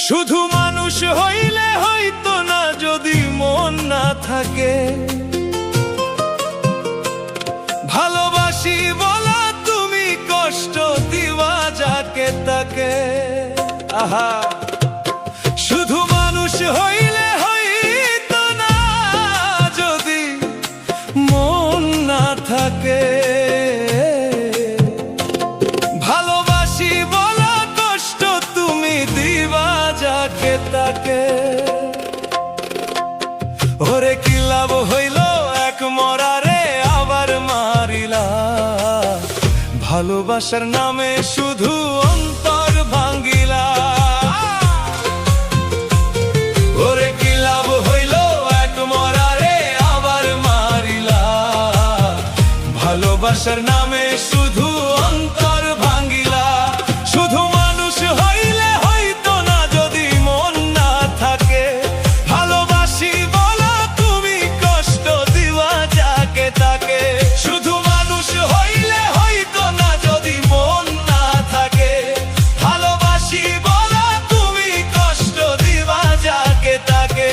শুধু মানুষ হইলে হইতো না যদি মন না থাকে। ভালোবাসি বলা তুমি কষ্ট দিবা যাকে তাকে। আহা, শুধু মানুষ হইলে হইতো না যদি মন না থাকে। ভালোবাসি বলা কষ্ট তুমি দিবা যাকে তাকে। ওরে কি লাভ হইল এক মরারে আবার মারিলা। ভালোবাসার নামে শুধু অন্তর ভাঙ্গিলা। ওরে কি লাভ হইল এক মরারে আবার মারিলা। ভালোবাসার নামে শুধু অন্তর ভাঙ্গিলা। শুধু মানুষ হইলে হইতো না যদি মন না থাকে। ভালোবাসি বলা তুমি কষ্ট দিবা যাকে তাকে। শুধু মানুষ হইলে হইতো না যদি মন না থাকে। ভালোবাসি বলা তুমি কষ্ট দিবা যাকে তাকে।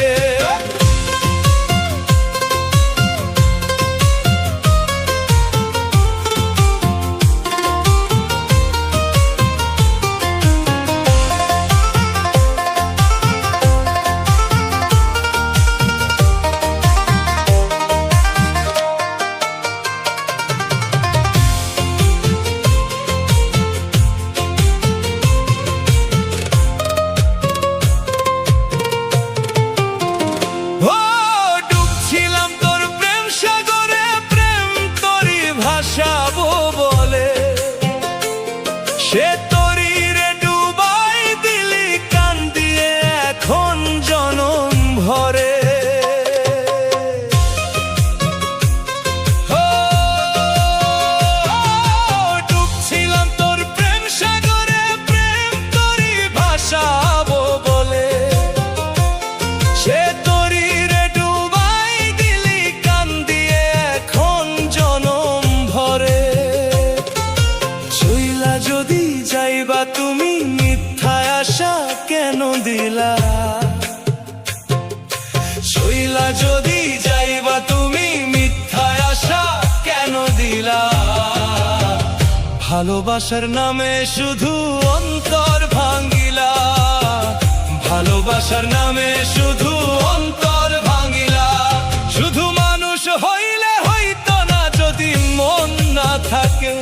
সে তরিরে ডুবাই দিলি কান দিয়ে এখন জনম ভরে। ডুবছিলাম তোর প্রেম সাগরে প্রেম তরি ভাসাবো বলে। সে তরিরে ডুবাই দিলি কান দিয়ে এখন জনম ভরে। যদি যাইবা তুমি মিথ্যা আশা কেন দিলা। শৈলা যদি যাইবা তুমি মিথ্যা আশা কেন দিলা। ভালোবাসার নামে শুধু অন্তর ভাঙ্গিলা। ভালোবাসার নামে শুধু অন্তর ভাঙ্গিলা। শুধু মানুষ হইলে হইতো না যদি মন না থাকে।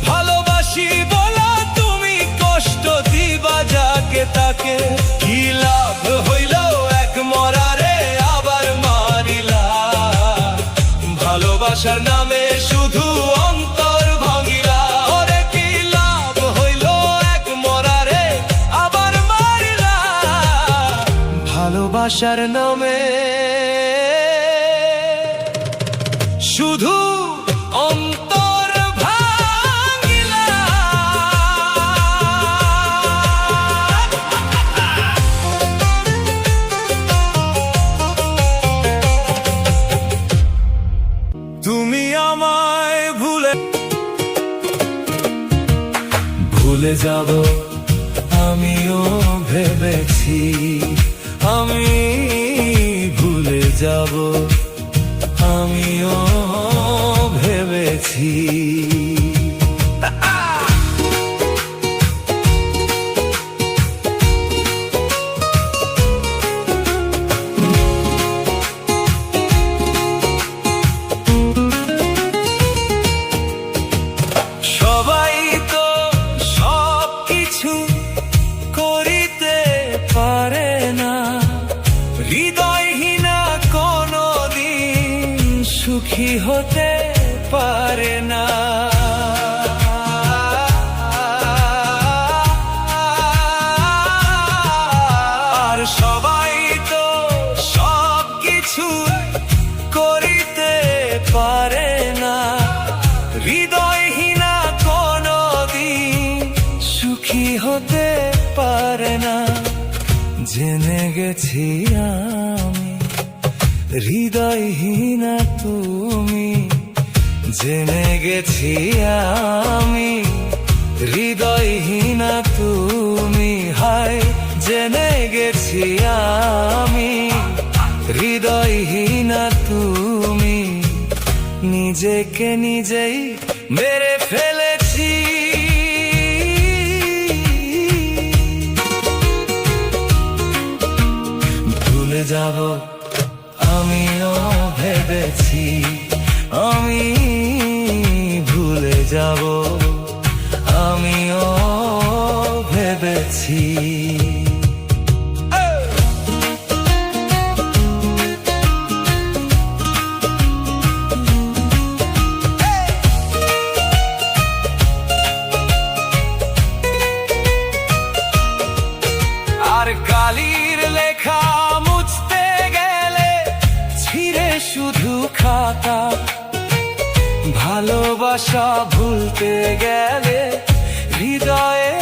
ভালোবাসি বলা তুমি কষ্ট দিবা যাকে তাকে। কি লাভ হইল এক মরারে আবার মারিলা। ভালোবাসার নামে শুধু অন্তর ভাঙ্গিলা। ওরে কি লাভ হইল এক মরারে আবার মারিলা। ভালোবাসার নামে শুধু অন্তর ভাঙ্গিলা। তুমি আমায় ভুলে যাব আমিও ভেবেছি। আমি ভুলে যাব আমিও ভেবেছি। সবাই তো সব কিছু করিতে পারে না। হৃদয়হীনা কোনদিন সুখী হতে পারে না। আর সবাই তো সব কিছু করিতে পারে না। হৃদয়হীনা কোনদিন সুখী হতে পারে না। জেনে গেছি আমি হৃদয়হীনা তুমি। জেনে গেছি আমি হৃদয়হীনা তুমি। হায় জেনে গে গেছি আমি, হৃদয়হীনা তুমি, নিজেকে নিজেই মেরে ফেলেছি। ভুলে যাব আমিও ভেবেছি, আমি ভুলে যাব আমিও ভেবেছি। আর কালির লেখা মুছতে গেলে ছিঁড়ে শুধু খাতা, ভালোবাসা ভুলতে গেলে হৃদয়ে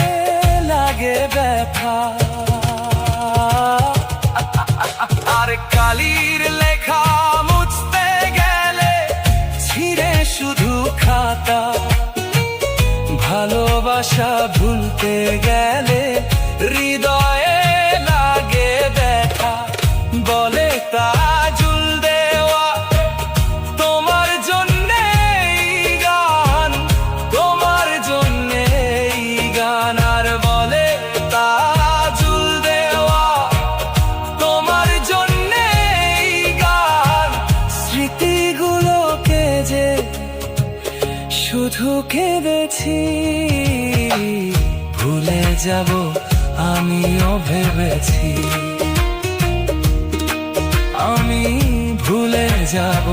লাগে ব্যথা। আর কালির লেখা মুছতে গেলে ছিঁড়ে শুধু খাতা, ভালোবাসা ভুলতে গেলে হৃদয়ে লাগে ব্যথা। বলে তাজুল দেওয়া তোমার জন্যে গান, তোমার জন্যে গান। আর বলে তাজুল দেওয়া তোমার জন্যে গান, স্মৃতিগুলোকে যে শুধু কেঁদেছি। ভুলে যাব আমিও ভেবেছি, আমি ভুলে যাব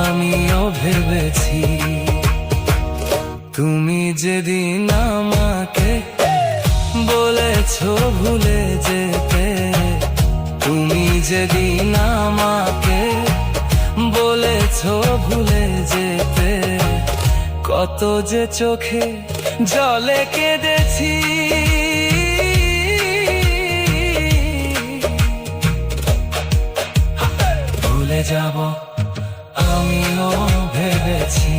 আমিও ভেবেছি। তুমি যেদিন আমাকে বলেছো ভুলে যেতে, তুমি যেদিন আমাকে বলেছো ভুলে যেতে, কত যে চোখে জলে কেঁদেছি। ভুলে যাব আমিও ভেবেছি,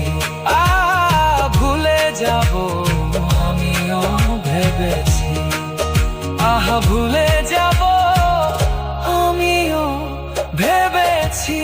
ভুলে যাব আমিও ভেবেছি, ভুলে যাব আমিও ভেবেছি।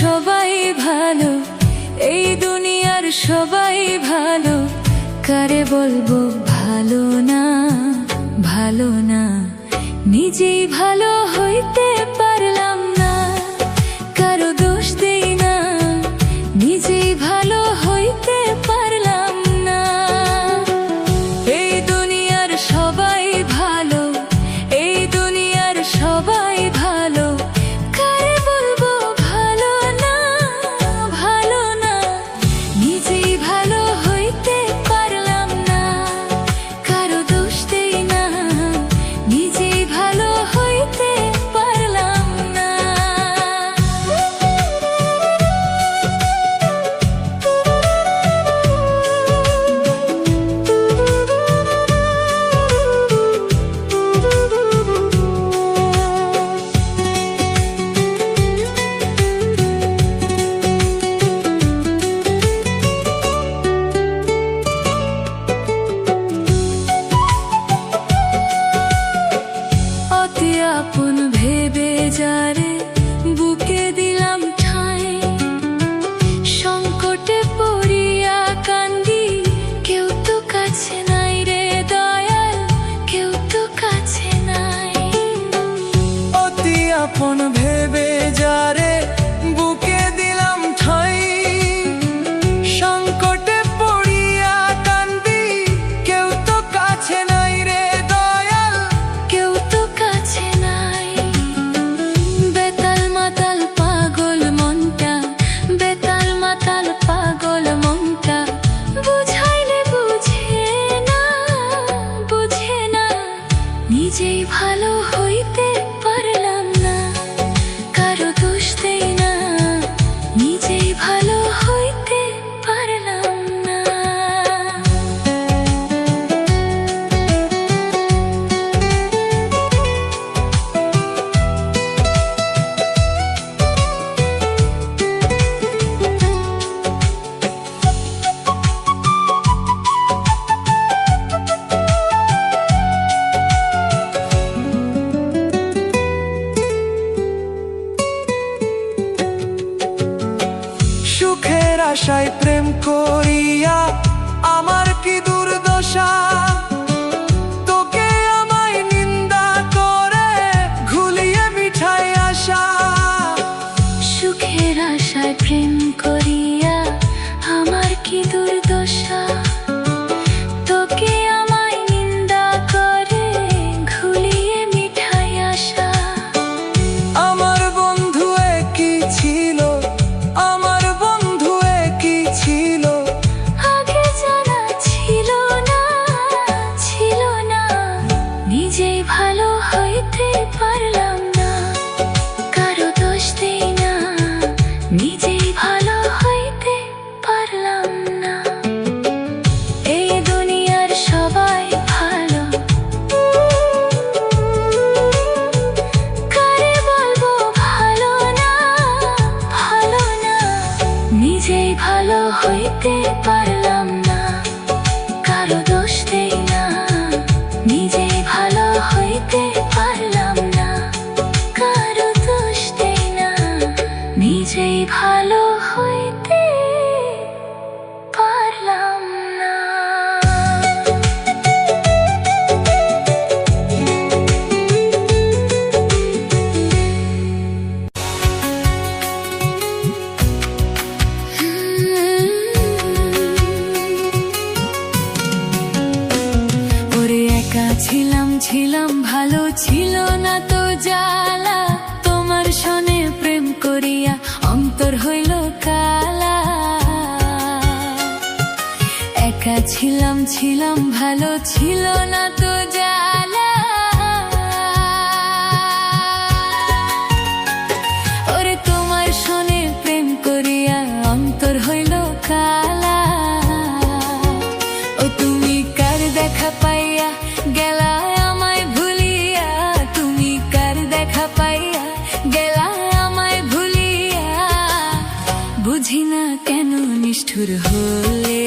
সবাই ভালো, এই দুনিয়ার সবাই ভালো, কারে বলবো ভালো না, ভালো না। নিজেই ভালো হইতে পারলাম না, কারো দোষ দেই না, নিজেই ভালো হইতে পারলাম না। এই দুনিয়ার সবাই ভালো, এই দুনিয়ার সবাই ভালো, না কারো দোষ দেই না, নিজেই ভালো হইতে পারলাম না। কারো দোষ দেই না, নিজেই ভালো হইতে পারলাম না। ওরে একা ছিলাম ছিলাম ভালো, ছিল না তো জ্বালা। তোমার সনে প্রেম করিয়া অন্তর হইল কালা। একা ছিলাম ছিলাম ভালো, ছিল না তো জ্বালা। ওরে তোমার সনে প্রেম করিয়া অন্তর হইল কালা। ও তুমি কার দেখা পাইয়া গেলা আমায় ভুলিয়া, তুমি কার দেখা পাইয়া গেলা আমায় ভুলিয়া। বুঝি না কেন নিষ্ঠুর হলে,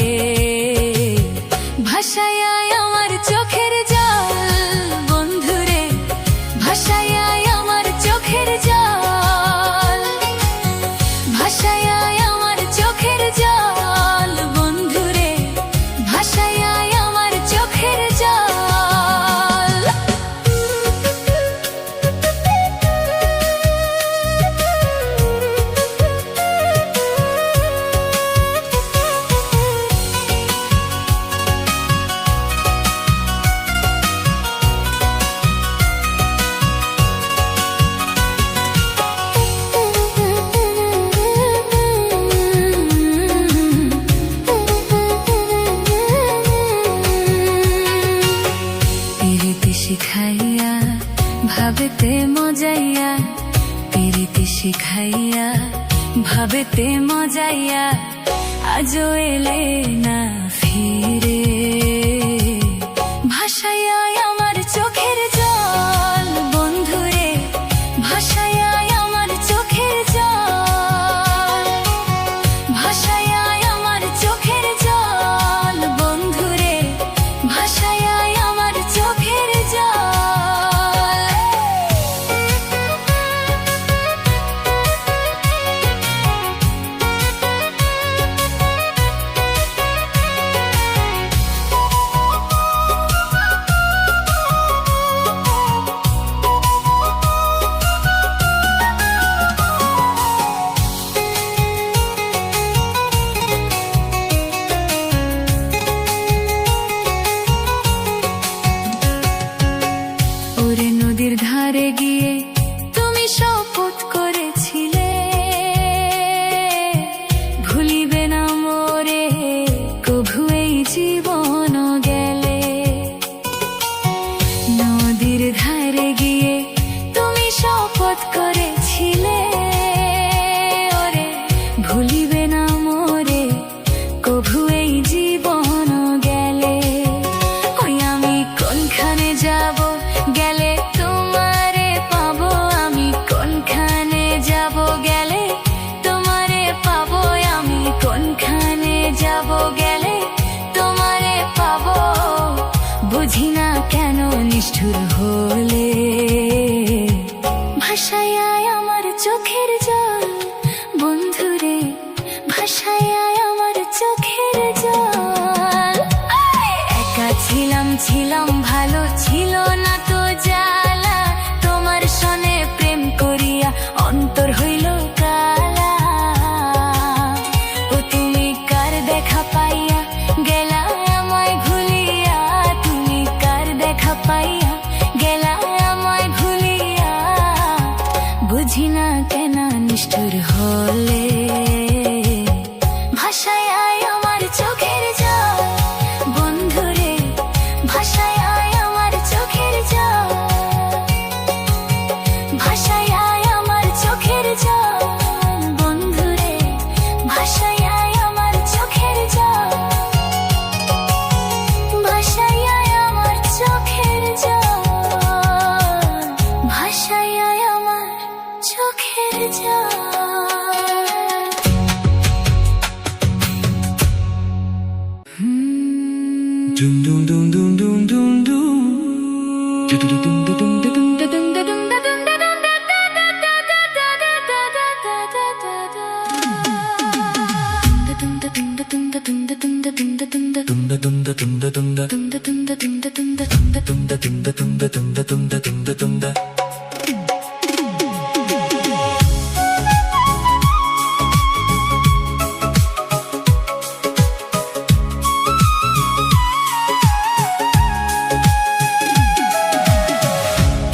ভাষায় আমার চোখের জল। বন্ধুরে ভাষায় আমার চোখের জল, ভাষায় আমার চোখের জল। বন্ধুরে ভাষায় আমার চোখের জল। পিরিতি শিখাইয়া ভাবেতে মজাইয়া, পিরিতি শিখাইয়া ভাবেতে মজাইয়া। আজও এলে না ফিরে, ভাষায় আমার চোখের জল। বন্ধুরে ভাষায় আমার চোখের জল, ভাষায় আমার চোখের জল। বন্ধুরে ভাষায় আমার চোখের জল। ওরে নদীর ধারে গিয়ে তুমি শপথ করেছিলে, ভুলিবে না মোরে কভু এই জীবন গেলে। নদীর ধারে গিয়ে তুমি শপথ করেছিলে, ওরে ভুলিবে না মোরে কভু এই জীবন গেলে। ওই আমি কোনখানে যাব গেলে তোমারে পাবো, আমি কোনখানে যাব গেলে তোমারে পাবো, আমি কোনখানে যাব গেলে তোমারে পাবো। বুঝি না কেন নিষ্ঠুর হলে, ভাষায় আমার চোখের জল। বন্ধুরে ভাষায় আমার চোখের জল। একা ছিলাম ছিলাম ভালো, ছিল না তো জ্বালা। তোমার সনে প্রেম করিয়া অন্তর হইল কালা। ও তুমি কার দেখা পাইয়া গেলা আমায় ভুলিয়া, তুমি কার দেখা পাইয়া গেলা আমায় ভুলিয়া। বুঝি না কেন নিষ্ঠুর হলে, ভাষায় আমার চোখের জল। বন্ধুরে ভাষায় আমার চোখের জল, ভাষায় আমার চোখের জল। বন্ধুরে ভাষায় আমার চোখের জল, ভাষায় আমার চোখের জল, ভাষায় আমার চোখের জল। Dum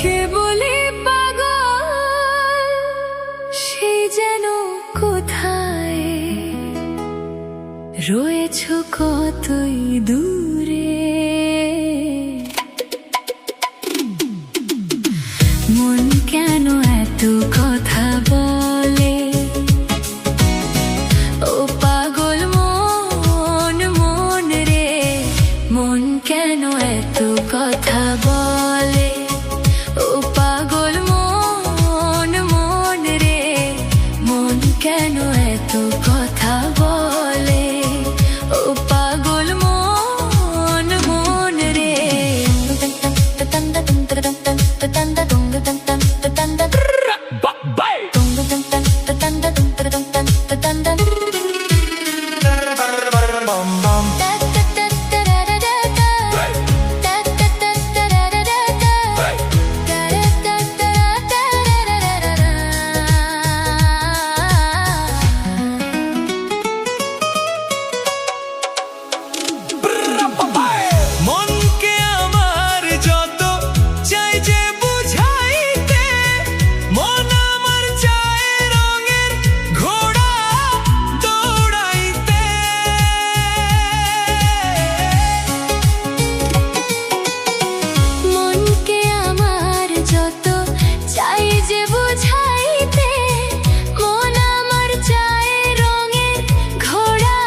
কে বলে পাগল সে যেন কোথায় রয়েছ কতই দূরে, মন কেন এত কথা বলে, ও পাগল মন মন রে, মন কেন এত কথা বলে, ও পাগল মন মন রে, মন কেন এত কথা বলে, ও পাগল মন মন রে। মনকে আমার যত চাই যে বুঝাইতে, মন আমার চায় রঙের ঘোড়া দৌড়াইতে। মনকে আমার যত চাই যে বুঝাইতে, মন আমার চায় রঙের ঘোড়া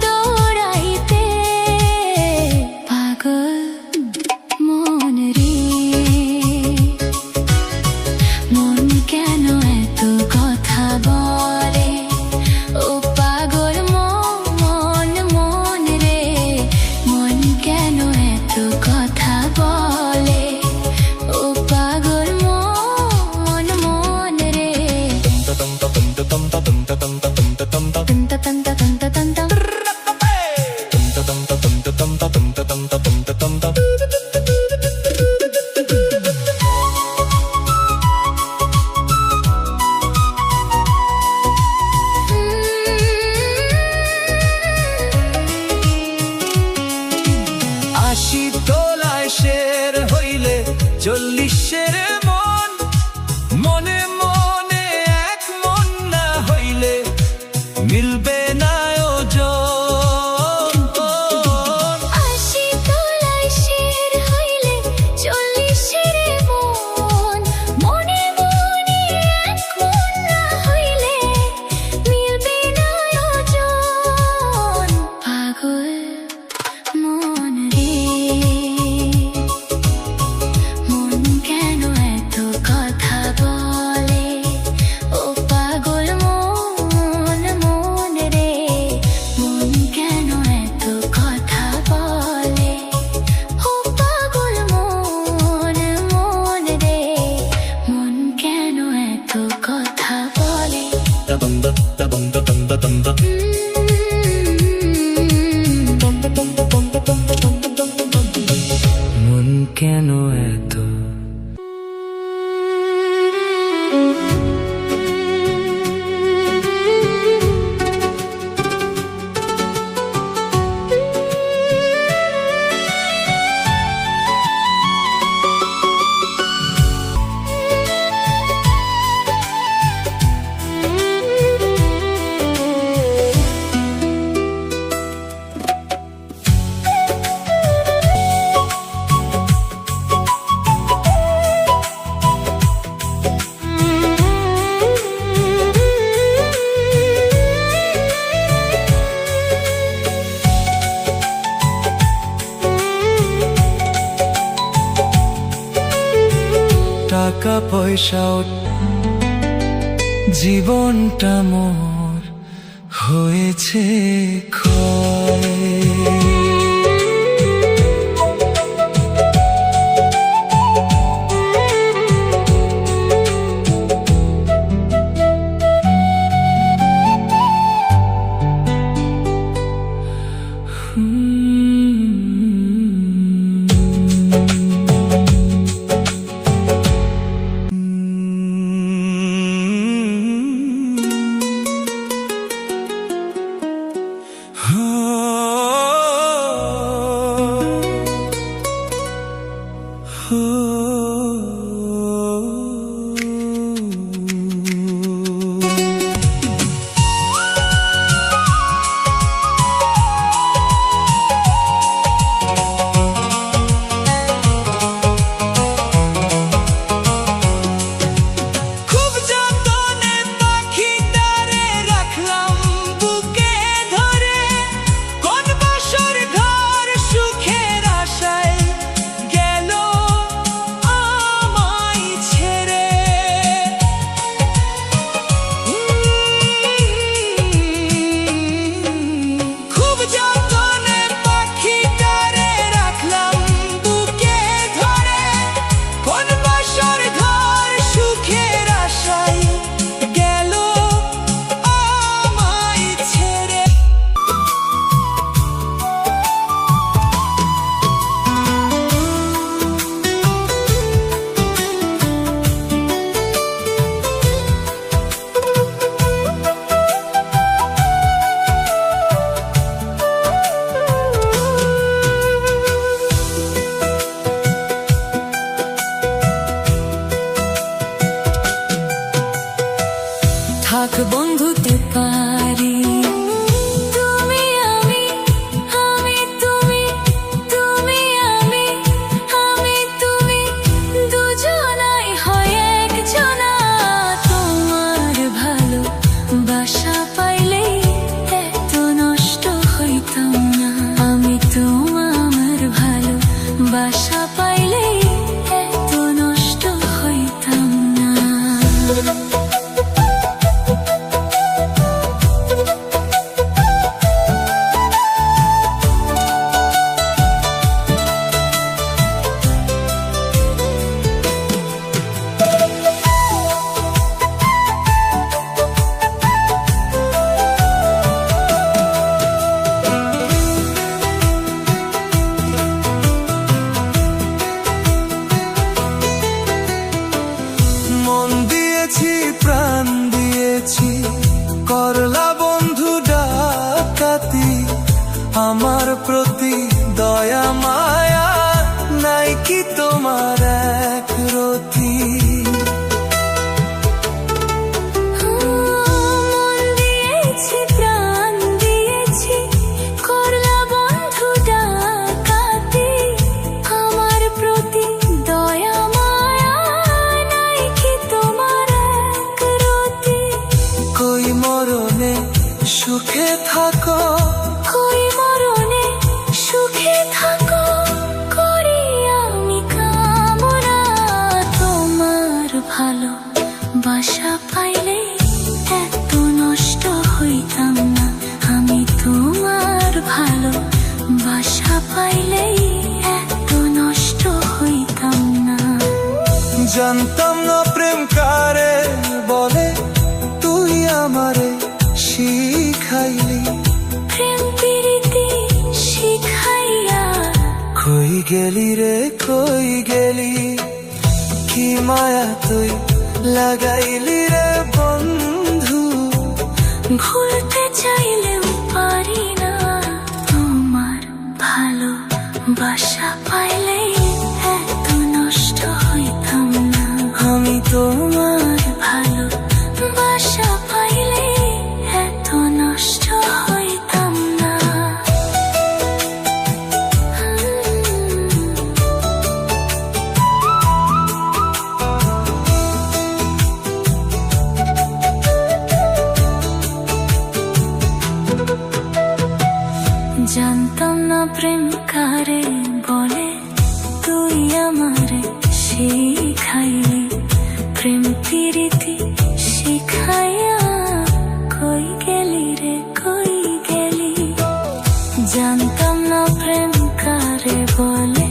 দৌড়াইতে। পাগল মন রে, মন কেন এত কথা বলে, ও পাগল মন মন রে, মন কেন এত কথা বলে, ও পাগল মন মন রে। আশি তোলায় শের হইলে 40-এর মন, মনে মনে এক মন না হইলে মিলবে না ওজন। আশি তোলায় শের হইলে 40-এর মন, মনে মনে এক মন না হইলে মিলবে না ওজন। পাগল মন রে, মন কেন এত কথা বলে, ও পাগল মন মন রে, মন কেন এত কথা বলে, ও পাগল মন মন রে, মন কেন এত কথা বলে। মন কেন এত টাকা পয়সাও জীবনটা মোর হয়েছে ক্ষয়। বন্ধুতে পারি। তুমি আমি, আমি তুমি, তুমি আমি, আমি তুমি, দুজনাই হয় একজনা। তোমার ভালো বাসা পাইলেই এত নষ্ট হইতাম না। আমি তোমার ভালো বাসা পাইলেই এত নষ্ট হইতাম না। মন দিয়েছি, প্রাণ দিয়েছি, করলা বন্ধু ডাকাতি। আমার প্রতি দয়া মায়া নাই কি তোমার এক রতি? মন দিয়েছি, প্রাণ দিয়েছি, করলা বন্ধু ডাকাতি। আমার প্রতি দয়া মায়া নাই কি তোমার এক রতি? কই মরণে সুখে থাকো, কই মরণে সুখে থাকো, করি আমি কামনা। তোমার ভালো বাসা পাইলে এত নষ্ট হইতাম না। আমি তোমার ভালো বাসা পাইলে এত নষ্ট হইতাম না। জানতাম না প্রেম কারে বলে, তুই আমারে শিখাইলি। প্রেম প্রীতি শিখাইয়া কই গেলি রে, কই গেলি? কি মায়া তুই লাগাইলি রে বন্ধু? ভুলতে চাইলেও পারি না। তোমার ভালো বাসা পাইলে এত নষ্ট হইতাম না। আমি তোমার ভালো বাসা পাইলে এত নষ্ট হইতাম না। জানতাম না প্রেম কারে বলে, তুই আমারে শিখাইলি। প্রেম প্রীতি শিখাইয়া কই গেলি রে, কই গেলি? জানতাম না প্রেম কারে বলে,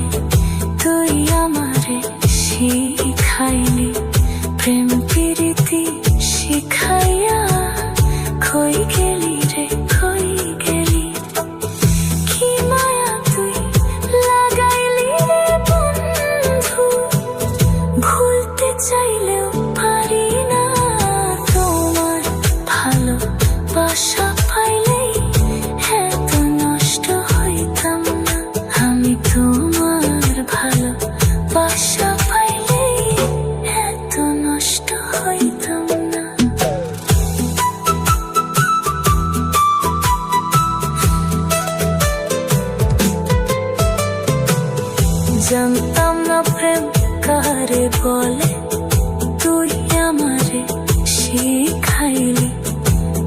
তুই আমারে শিখাইলি। প্রেম প্রীতি শিখাইয়া কই গেলি রে, কই গেলি? কি মায়া তুই লাগাইলি রে বন্ধু? ভুলতে চাইলেও পারি না। তোমার ভালো বাসা পাইলেই এত নষ্ট হইতাম না। আমি তোমার ভালো বাসা পাইলেই এত নষ্ট হইতাম না। জানতাম না প্রেম কারে বলে, তুই আমারে শিখাইলি।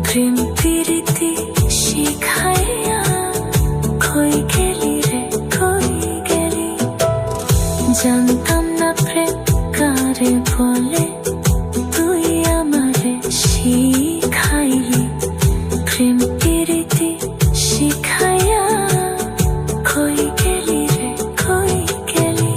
প্রেম প্রীতি শিখাইয়া কই গেলি রে, কই গেলি? জানতাম না প্রেম কারে বলে, তুই আমারে শিখাইলি। প্রেম প্রীতি শিখাইয়া কই গেলি রে, কই গেলি?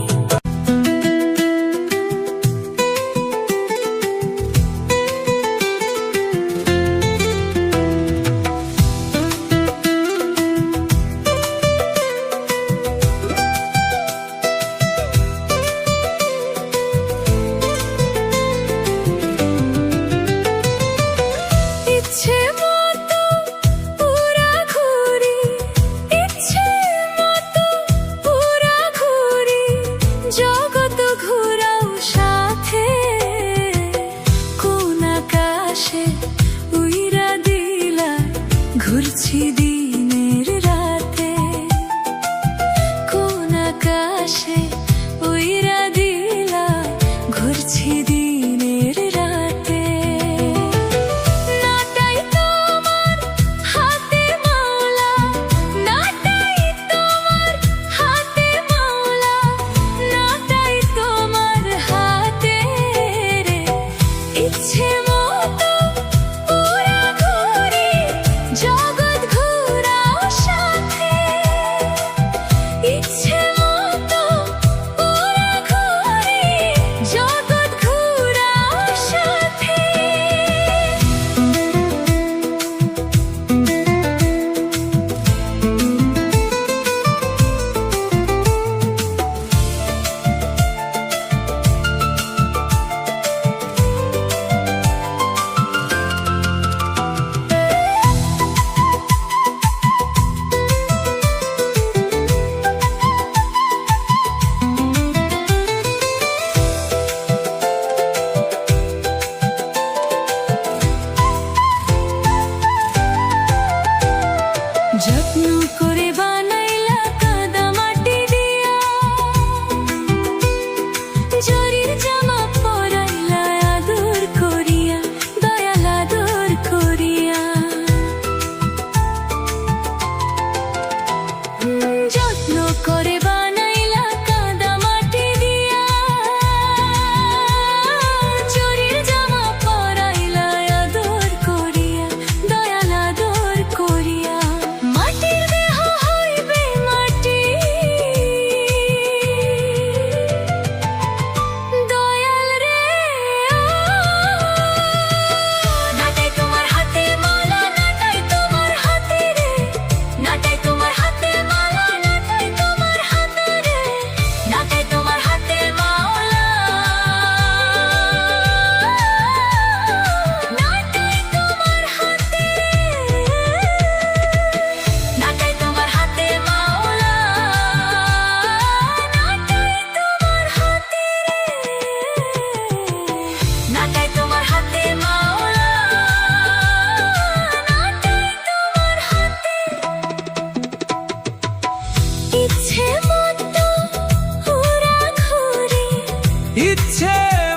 ইচ্ছে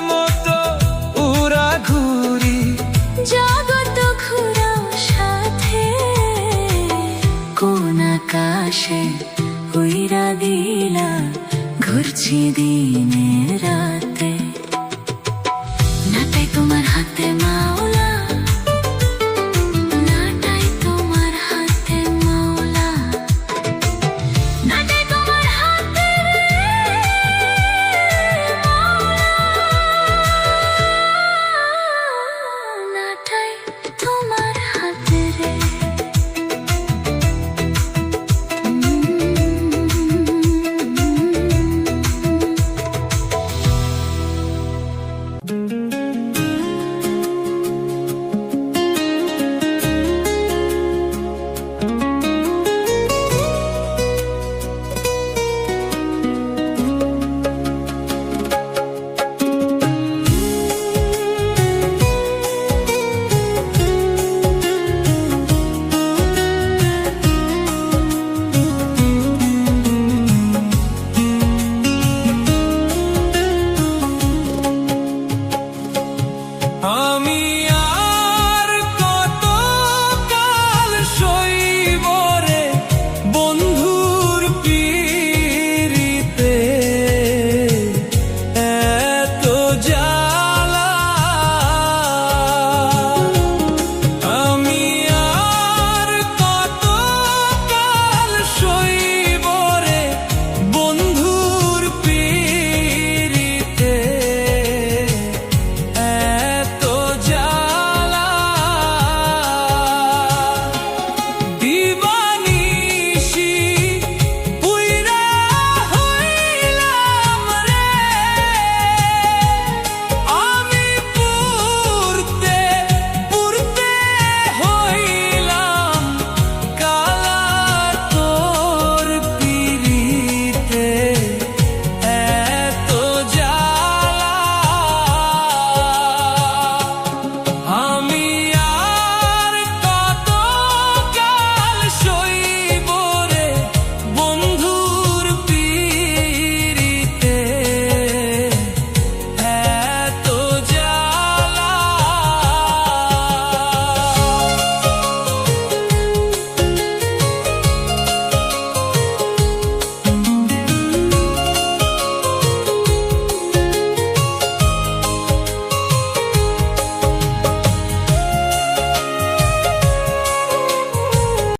মতো উড়া ঘুরি, জগত ঘুরাও সাথে, কোন আকাশে উইরা দিলা ঘুরছি দিনের রাত।